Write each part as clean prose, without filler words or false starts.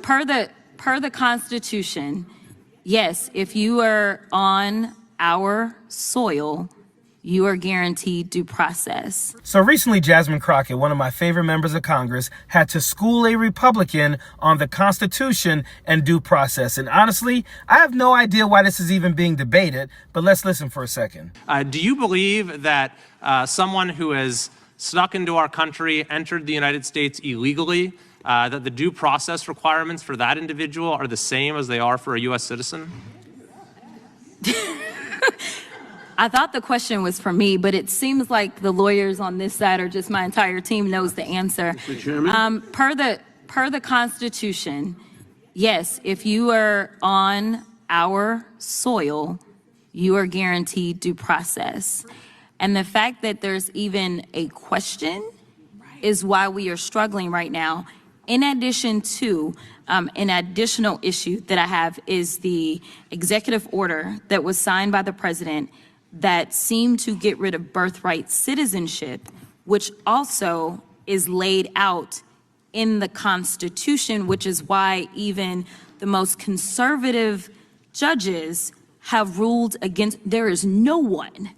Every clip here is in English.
Per the Constitution, yes, if you are on our soil, you are guaranteed due process. So recently, Jasmine Crockett, one of my favorite members of Congress, had to school a Republican on the Constitution and due process. And honestly, I have no idea why this is even being debated, but let's listen for a second. Do you believe that someone who has snuck into our country, entered the United States illegally, that the due process requirements for that individual are the same as they are for a U.S. citizen? I thought the question was for me, but it seems like the lawyers on this side or just my entire team knows the answer. Mr. Chairman? Per the Constitution, yes, if you are on our soil, you are guaranteed due process. And the fact that there's even a question is why we are struggling right now. In addition to, an additional issue that I have is the executive order that was signed by the president that seemed to get rid of birthright citizenship, which also is laid out in the Constitution, which is why even the most conservative judges have ruled against. There is no one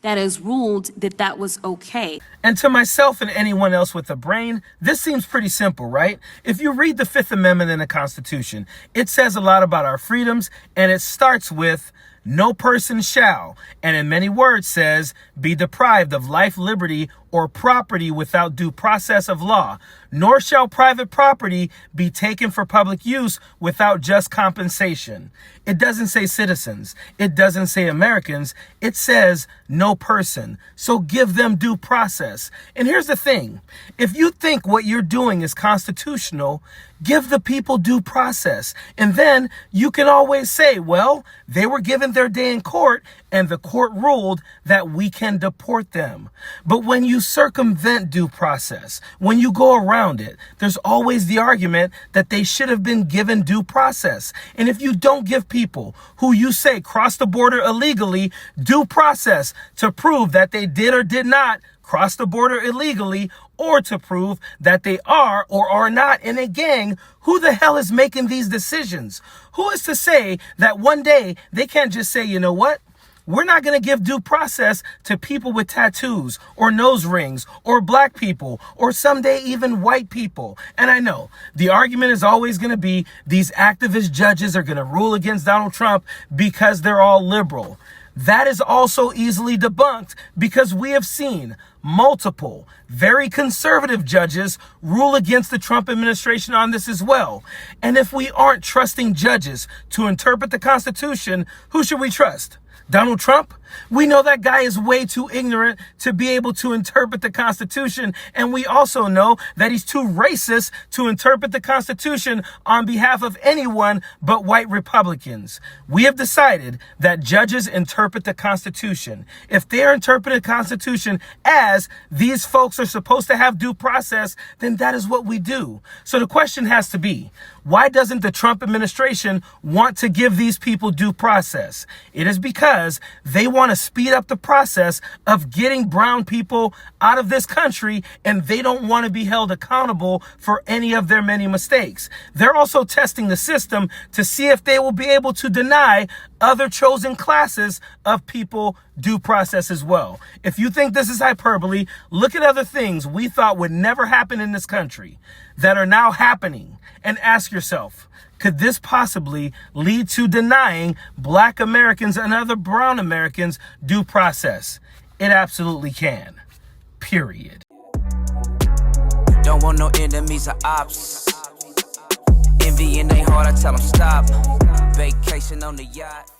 that has ruled that that was okay. And to myself and anyone else with a brain, this seems pretty simple, right? If you read the Fifth Amendment in the Constitution, it says a lot about our freedoms, and it starts with no person shall, and in many words says, be deprived of life, liberty, or property without due process of law, nor shall private property be taken for public use without just compensation. It doesn't say citizens. It doesn't say Americans. It says no person. So give them due process. And here's the thing. If you think what you're doing is constitutional, give the people due process. And then you can always say, well, they were given their day in court and the court ruled that we can deport them. But when you circumvent due process, when you go around it, there's always the argument that they should have been given due process. And if you don't give people who you say crossed the border illegally due process to prove that they did or did not cross the border illegally, or to prove that they are or are not in a gang, who the hell is making these decisions? Who is to say that one day they can't just say, you know what? We're not going to give due process to people with tattoos or nose rings or black people or someday even white people. And I know the argument is always going to be these activist judges are going to rule against Donald Trump because they're all liberal. That is also easily debunked because we have seen multiple very conservative judges rule against the Trump administration on this as well. And if we aren't trusting judges to interpret the Constitution, who should we trust? Donald Trump? We know that guy is way too ignorant to be able to interpret the Constitution. And we also know that he's too racist to interpret the Constitution on behalf of anyone but white Republicans. We have decided that judges interpret the Constitution. If they're interpreting the Constitution as these folks are supposed to have due process, then that is what we do. So the question has to be, why doesn't the Trump administration want to give these people due process? It is because they want to speed up the process of getting brown people out of this country, and they don't want to be held accountable for any of their many mistakes. They're also testing the system to see if they will be able to deny other chosen classes of people due process as well. If you think this is hyperbole, look at other things we thought would never happen in this country that are now happening and ask yourself, could this possibly lead to denying black Americans and other brown Americans due process? It absolutely can. Period. Don't want no enemies or ops. Envy in their heart, I tell them stop. Vacation on the yacht.